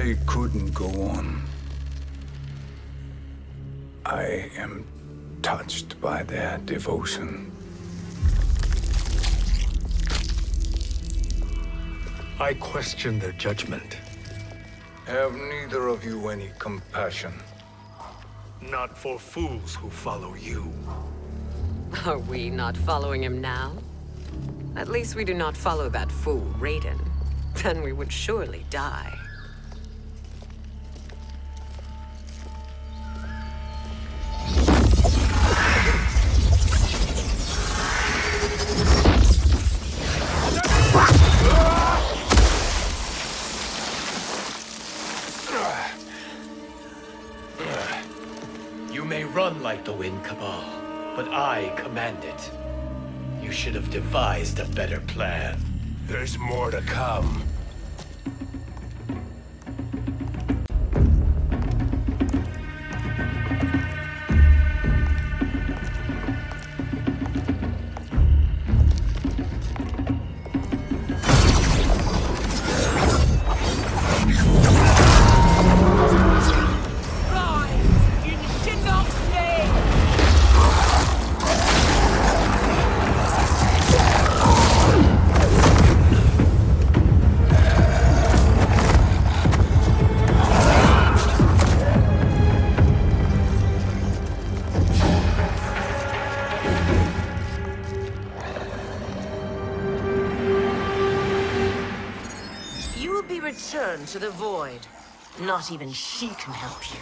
I couldn't go on. I am touched by their devotion. I question their judgment. Have neither of you any compassion? Not for fools who follow you. Are we not following him now? At least we do not follow that fool, Raiden. Then we would surely die. You may run like the wind, Cabal, but I command it. You should have devised a better plan. There's more to come. Return to the void. Not even she can help you.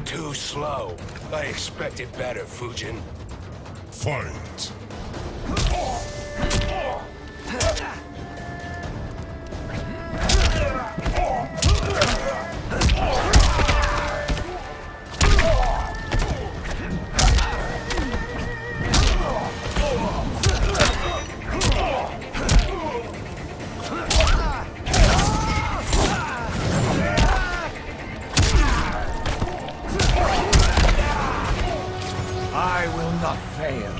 Too slow. I expected better, Fujin. Fight! I will not fail.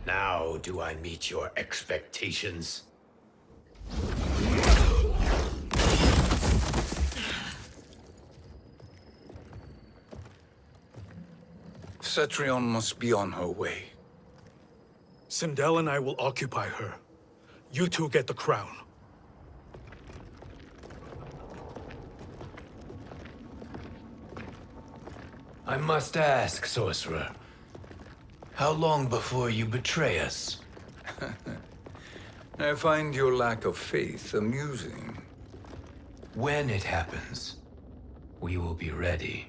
Now do I meet your expectations? Cetrion must be on her way. Sindel and I will occupy her. You two get the crown. I must ask, Sorcerer. How long before you betray us? I find your lack of faith amusing. When it happens, we will be ready.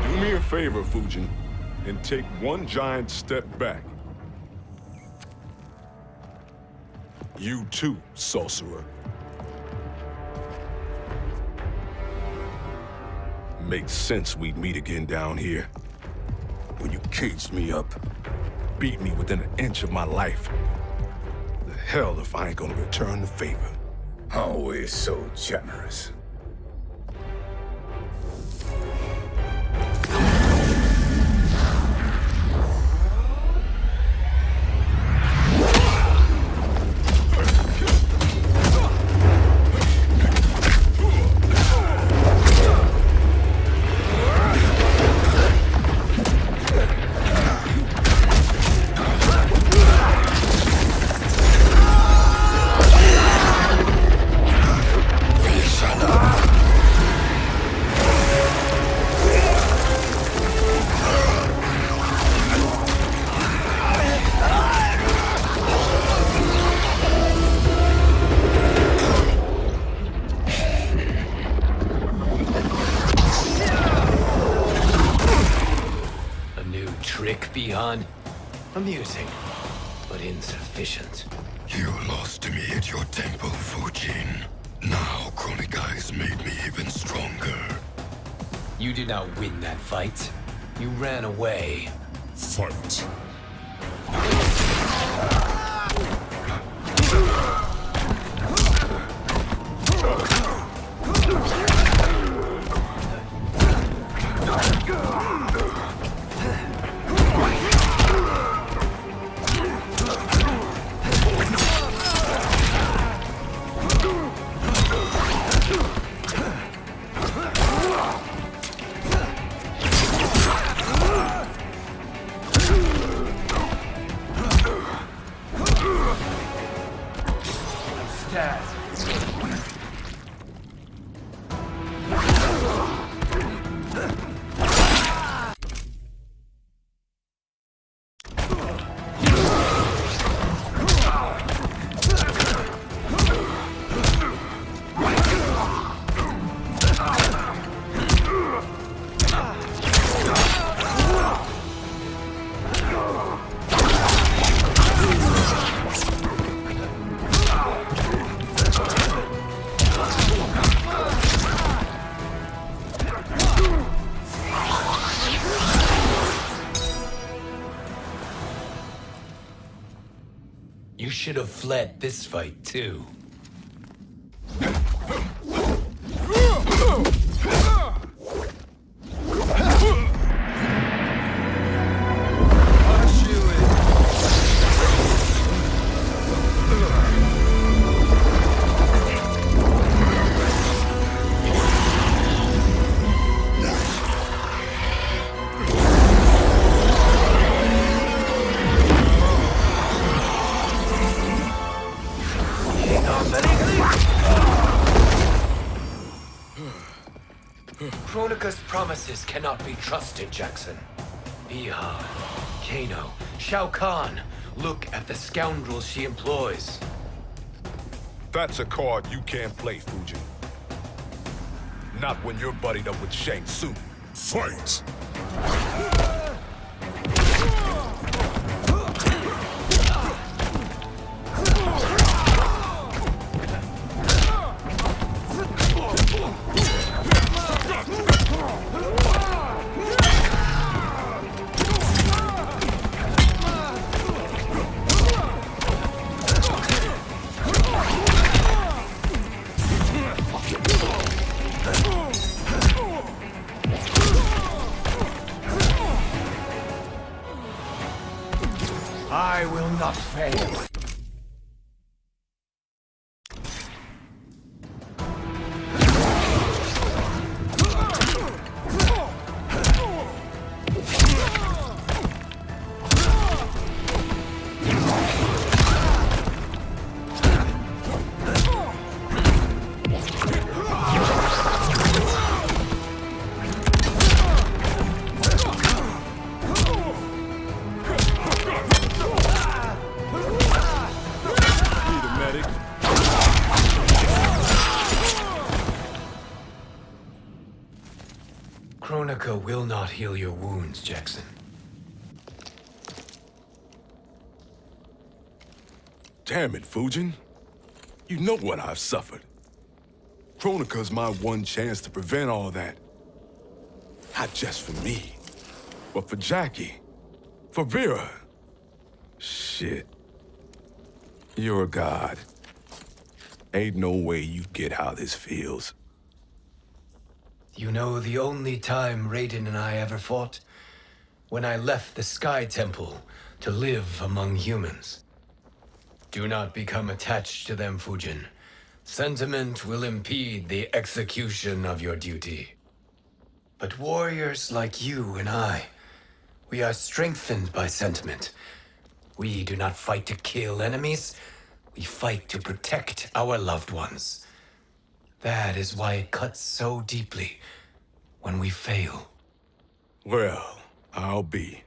Do me a favor, Fujin, and take one giant step back. You too, Sorcerer. Makes sense we'd meet again down here. When you caged me up, beat me within an inch of my life. The hell if I ain't gonna return the favor. Always so generous. Amusing, but insufficient. You lost to me at your temple, Fujin. Now Chronica has made me even stronger. You did not win that fight. You ran away. Fight. You should have fled this fight, too. Chronica's promises cannot be trusted, Jackson. Bihan, Kano, Shao Kahn. Look at the scoundrels she employs. That's a card you can't play, Fujin. Not when you're buddied up with Shang Tsung. Fight! I will not fail. Chronica will not heal your wounds, Jackson. Damn it, Fujin. You know what I've suffered. Chronica's my one chance to prevent all that. Not just for me, but for Jackie, for Vera. Shit. You're a god. Ain't no way you get how this feels. You know, the only time Raiden and I ever fought? When I left the Sky Temple to live among humans. Do not become attached to them, Fujin. Sentiment will impede the execution of your duty. But warriors like you and I, we are strengthened by sentiment. We do not fight to kill enemies. We fight to protect our loved ones. That is why it cuts so deeply when we fail. Well, I'll be.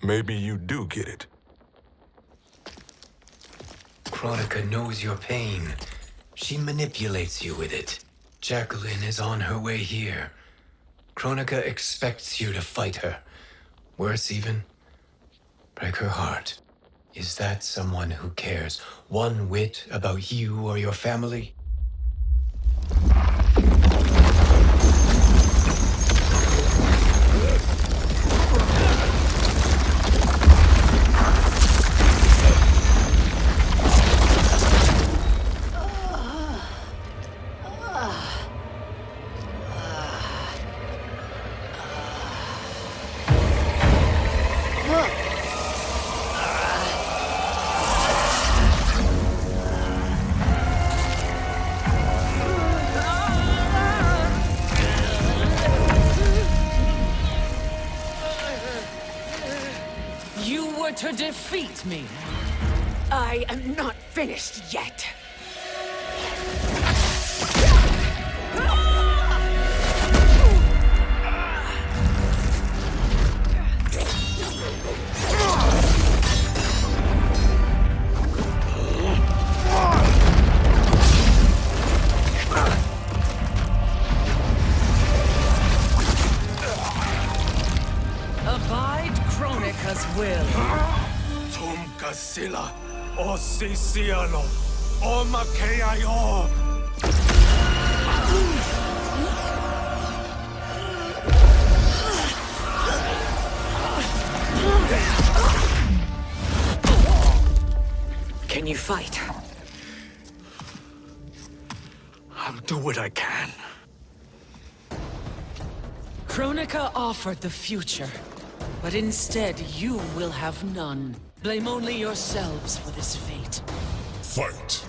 Maybe you do get it. Kronika knows your pain. She manipulates you with it. Jacqueline is on her way here. Kronika expects you to fight her. Worse even, break her heart. Is that someone who cares one whit about you or your family? To defeat me. I am not finished yet. Abide Kronika's will. Sila, o Sisialo, o Makeayo. Can you fight? I'll do what I can. Kronika offered the future, but instead you will have none. Blame only yourselves for this fate. Fight!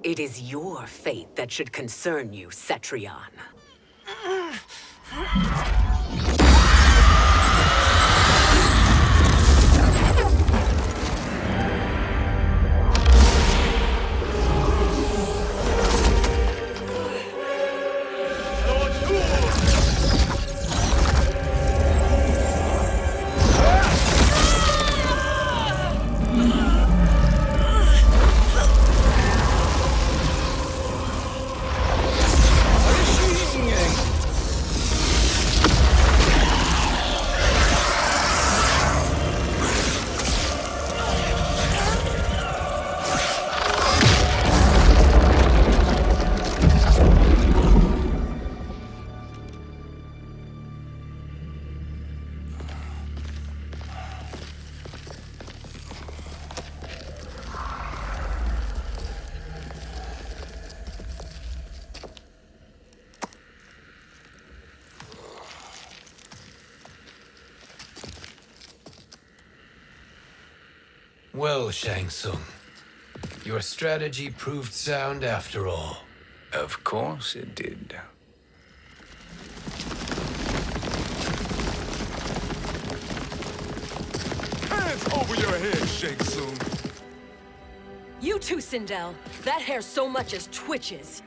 It is your fate that should concern you, Cetrion. Well, Shang Tsung, your strategy proved sound after all. Of course it did. Hands over your head, Shang Tsung. You too, Sindel. That hair so much as twitches.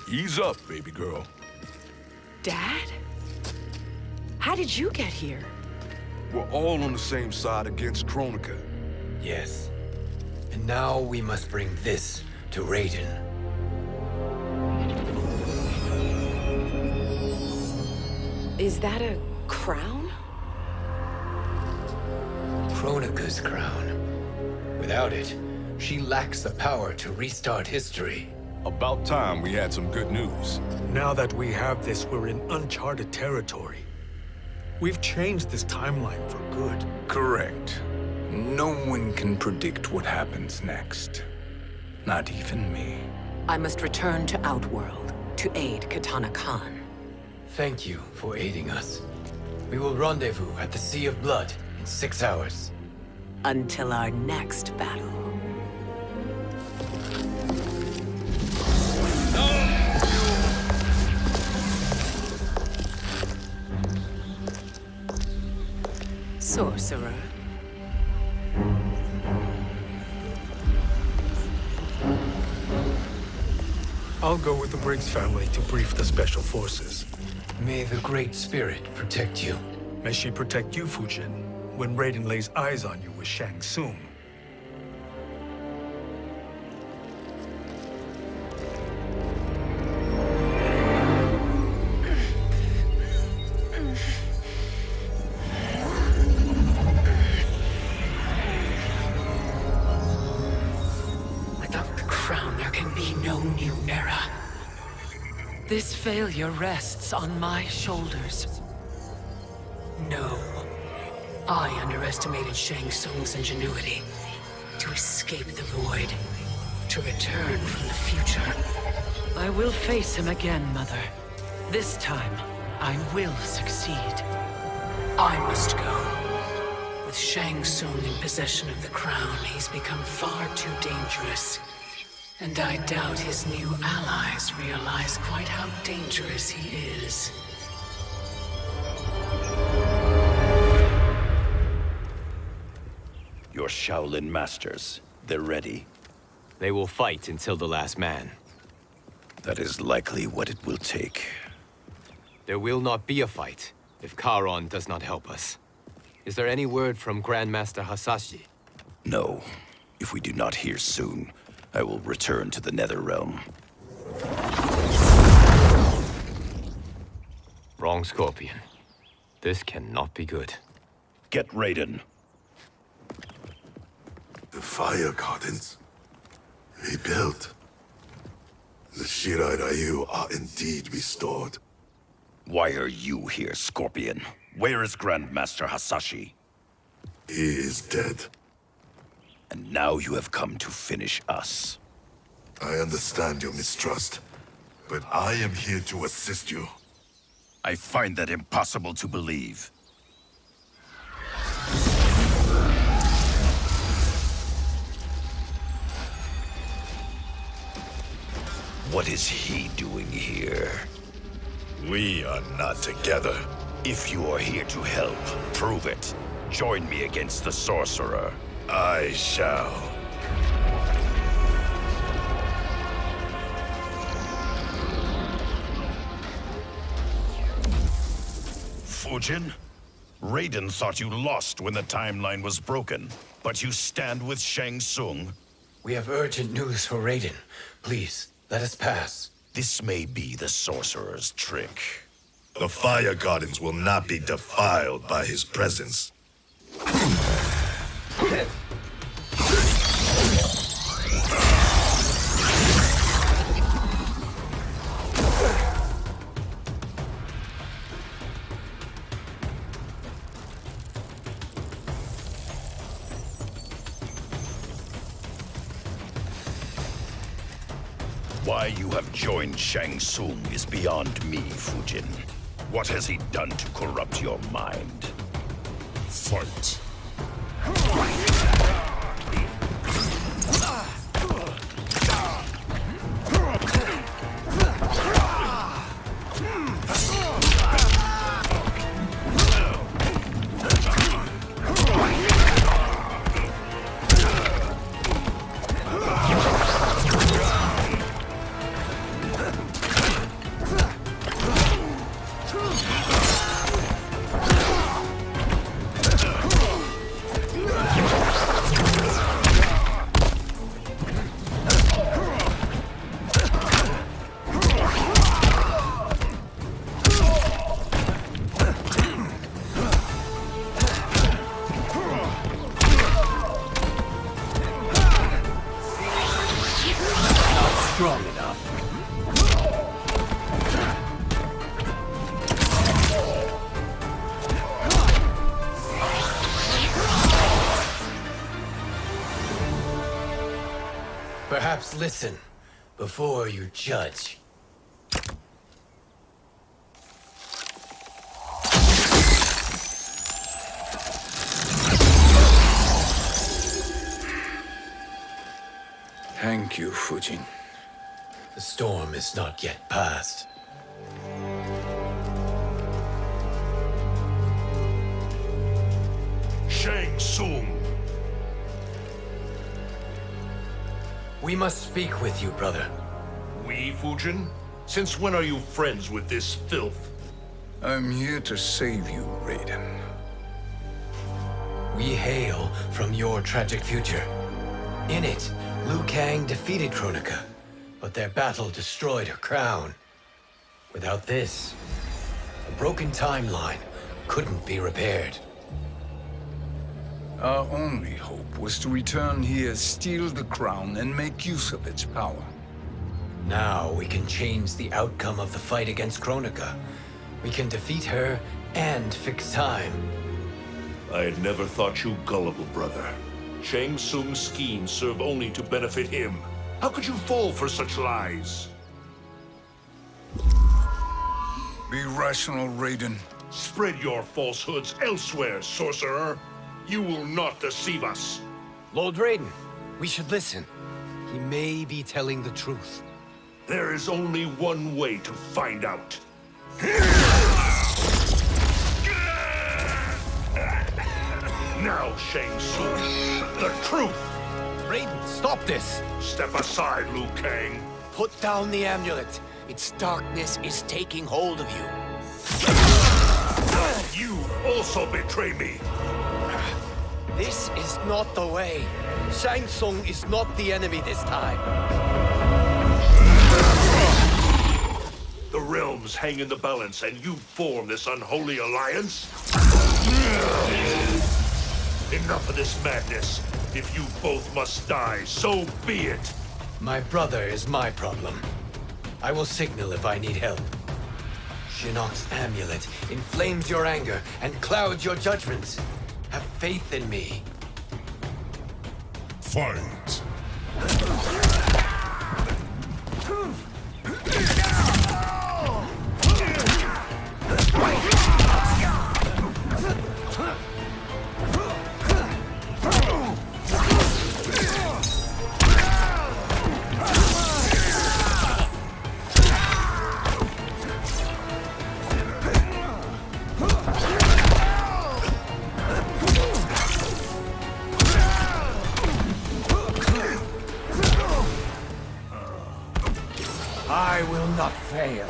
Ease up, baby girl. Dad? How did you get here? We're all on the same side against Chronica. Yes. And now we must bring this to Raiden. Is that a crown? Chronica's crown. Without it, she lacks the power to restart history. About time we had some good news. Now that we have this, we're in uncharted territory. We've changed this timeline for good. Correct. No one can predict what happens next. Not even me. I must return to Outworld to aid Katana Khan. Thank you for aiding us. We will rendezvous at the Sea of Blood in 6 hours. Until our next battle. Sorcerer. I'll go with the Briggs family to brief the Special Forces. May the Great Spirit protect you. May she protect you, Fujin, when Raiden lays eyes on you with Shang Tsung. Without the crown, there can be no new era. This failure rests on my shoulders. No. I underestimated Shang Tsung's ingenuity. To escape the void. To return from the future. I will face him again, Mother. This time, I will succeed. I must go. With Shang Tsung in possession of the crown, he's become far too dangerous. And I doubt his new allies realize quite how dangerous he is. Your Shaolin masters, they're ready. They will fight until the last man. That is likely what it will take. There will not be a fight if Charon does not help us. Is there any word from Grandmaster Hasashi? No. If we do not hear soon, I will return to the Netherrealm. Wrong, Scorpion. This cannot be good. Get Raiden. The fire gardens. Rebuilt. The Shirai Ryu are indeed restored. Why are you here, Scorpion? Where is Grandmaster Hasashi? He is dead. And now you have come to finish us. I understand your mistrust, but I am here to assist you. I find that impossible to believe. What is he doing here? We are not together. If you are here to help, prove it. Join me against the Sorcerer. I shall. Fujin? Raiden thought you lost when the timeline was broken, but you stand with Shang Tsung. We have urgent news for Raiden. Please, let us pass. This may be the Sorcerer's trick. The fire gardens will not be defiled by his presence. Why you have joined Shang Tsung is beyond me, Fujin. What has he done to corrupt your mind? Fight. Perhaps listen before you judge. Thank you, Fujin. The storm is not yet past. Shang Tsung! We must speak with you, brother. We, Fujin? Since when are you friends with this filth? I'm here to save you, Raiden. We hail from your tragic future. In it, Liu Kang defeated Kronika, but their battle destroyed her crown. Without this, a broken timeline couldn't be repaired. Our only hope was to return here, steal the crown, and make use of its power. Now we can change the outcome of the fight against Kronika. We can defeat her and fix time. I had never thought you gullible, brother. Shang Tsung's schemes serve only to benefit him. How could you fall for such lies? Be rational, Raiden. Spread your falsehoods elsewhere, sorcerer. You will not deceive us. Lord Raiden, we should listen. He may be telling the truth. There is only one way to find out. Now, Shang Tsung, the truth! Raiden, stop this! Step aside, Liu Kang. Put down the amulet. Its darkness is taking hold of you. You also betray me. This is not the way. Shang Tsung is not the enemy this time. The realms hang in the balance, and you form this unholy alliance? Enough of this madness. If you both must die, so be it. My brother is my problem. I will signal if I need help. Shinnok's amulet inflames your anger and clouds your judgments. Have faith in me. Fight! I will not fail.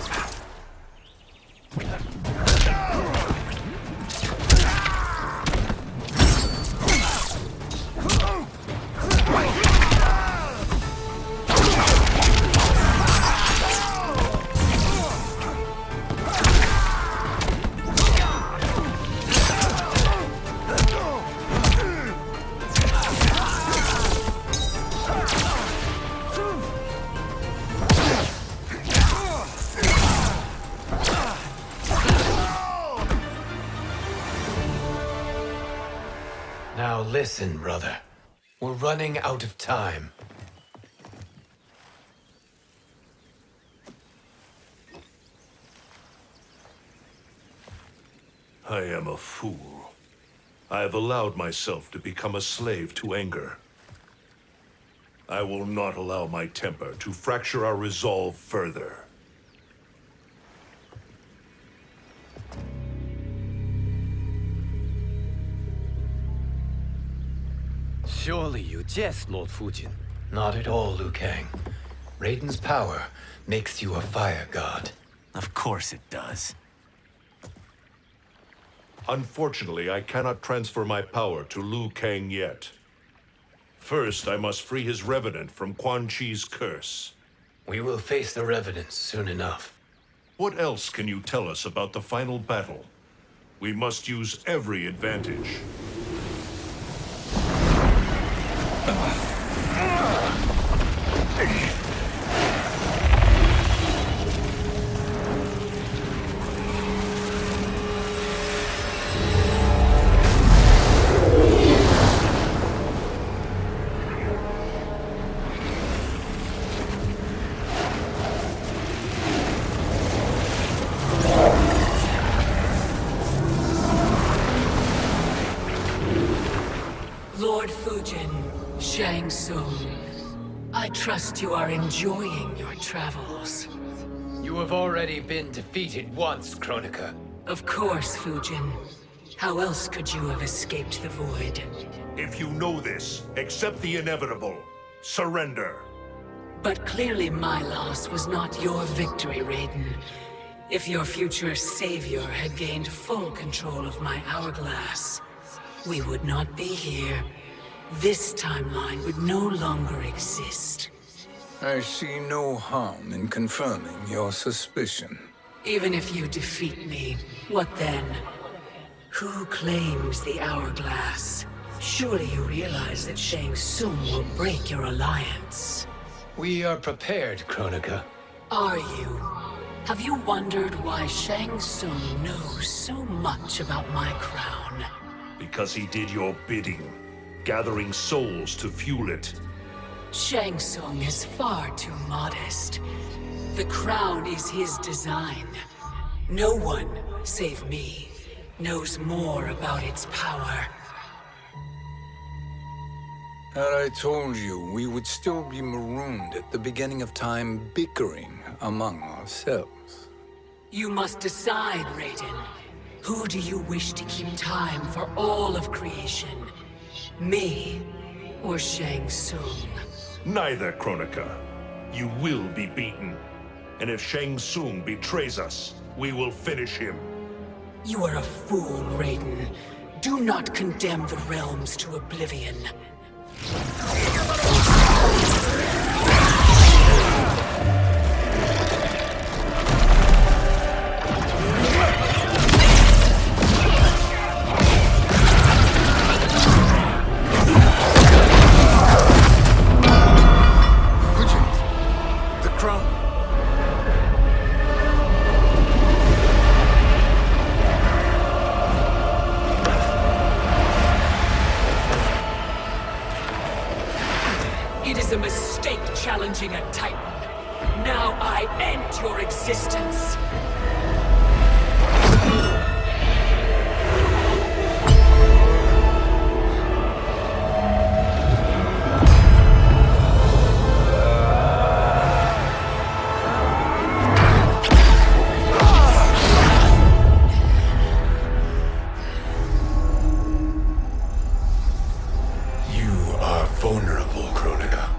Now listen, brother. We're running out of time. I am a fool. I have allowed myself to become a slave to anger. I will not allow my temper to fracture our resolve further. Surely you jest, Lord Fujin. Not at all, Liu Kang. Raiden's power makes you a fire god. Of course it does. Unfortunately, I cannot transfer my power to Liu Kang yet. First, I must free his revenant from Quan Chi's curse. We will face the revenants soon enough. What else can you tell us about the final battle? We must use every advantage. Lord Fujin, Shang Tsung, I trust you are enjoying your travels. You have already been defeated once, Chronica. Of course, Fujin. How else could you have escaped the void? If you know this, accept the inevitable. Surrender. But clearly my loss was not your victory, Raiden. If your future savior had gained full control of my hourglass, we would not be here. This timeline would no longer exist. I see no harm in confirming your suspicion. Even if you defeat me, what then? Who claims the hourglass? Surely you realize that Shang Tsung will break your alliance. We are prepared, Chronica. Are you? Have you wondered why Shang Tsung knows so much about my crown? Because he did your bidding, gathering souls to fuel it. Shang Tsung is far too modest. The crown is his design. No one, save me, knows more about its power. Had I told you, we would still be marooned at the beginning of time, bickering among ourselves. You must decide, Raiden. Who do you wish to keep time for all of creation? Me or Shang Tsung? Neither, Chronica. You will be beaten. And if Shang Tsung betrays us, we will finish him. You are a fool, Raiden. Do not condemn the realms to oblivion. The crown. It is a mistake challenging a Titan. Now I end your existence. You are vulnerable, Chronica.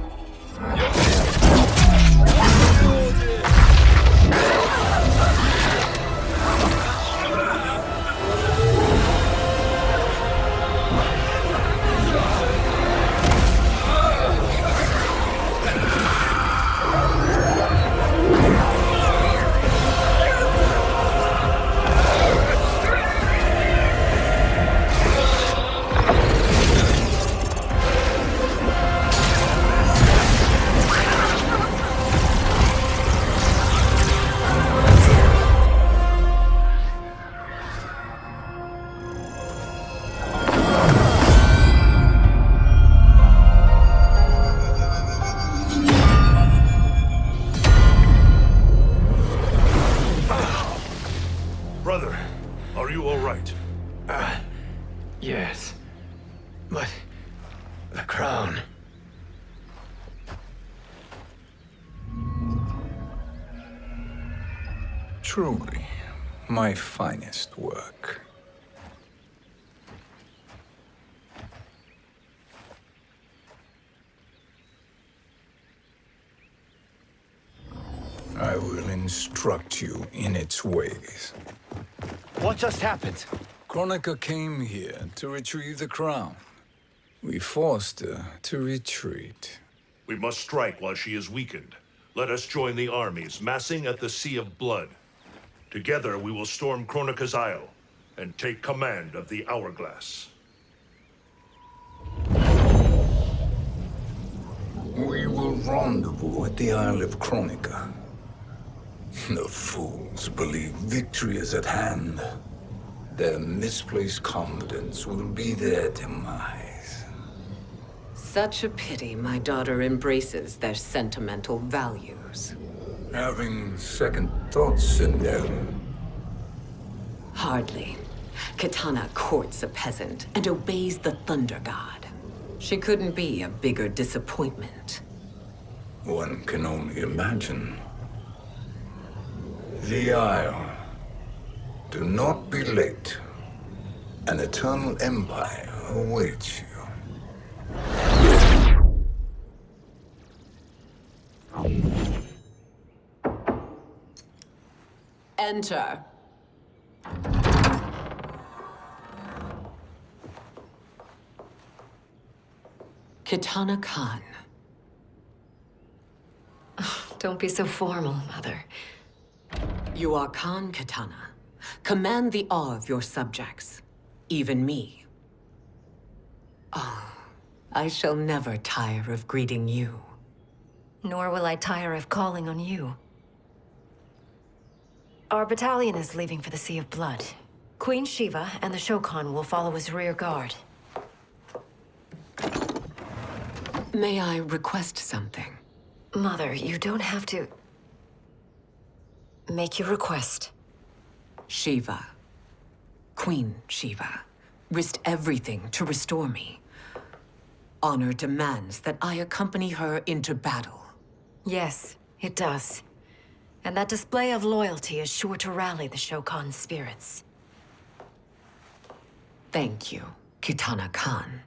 Brother, are you all right? Yes. But the crown. Truly, my finest work. I will instruct you in its ways. What just happened? Chronica came here to retrieve the crown. We forced her to retreat. We must strike while she is weakened. Let us join the armies, massing at the Sea of Blood. Together we will storm Chronica's Isle and take command of the Hourglass. We will rendezvous at the Isle of Chronica. The fools believe victory is at hand. Their misplaced confidence will be their demise. Such a pity my daughter embraces their sentimental values. Having second thoughts, Sindel. Hardly. Kitana courts a peasant and obeys the Thunder God. She couldn't be a bigger disappointment. One can only imagine. The Isle. Do not be late. An eternal empire awaits you. Enter. Kitana Khan. Don't be so formal, Mother. You are Khan Kitana. Command the awe of your subjects. Even me. Oh, I shall never tire of greeting you. Nor will I tire of calling on you. Our battalion is leaving for the Sea of Blood. Queen Shiva and the Shokan will follow as rear guard. May I request something? Mother, you don't have to... make your request. Shiva. Queen Shiva. Risked everything to restore me. Honor demands that I accompany her into battle. Yes, it does. And that display of loyalty is sure to rally the Shokan's spirits. Thank you, Kitana Khan.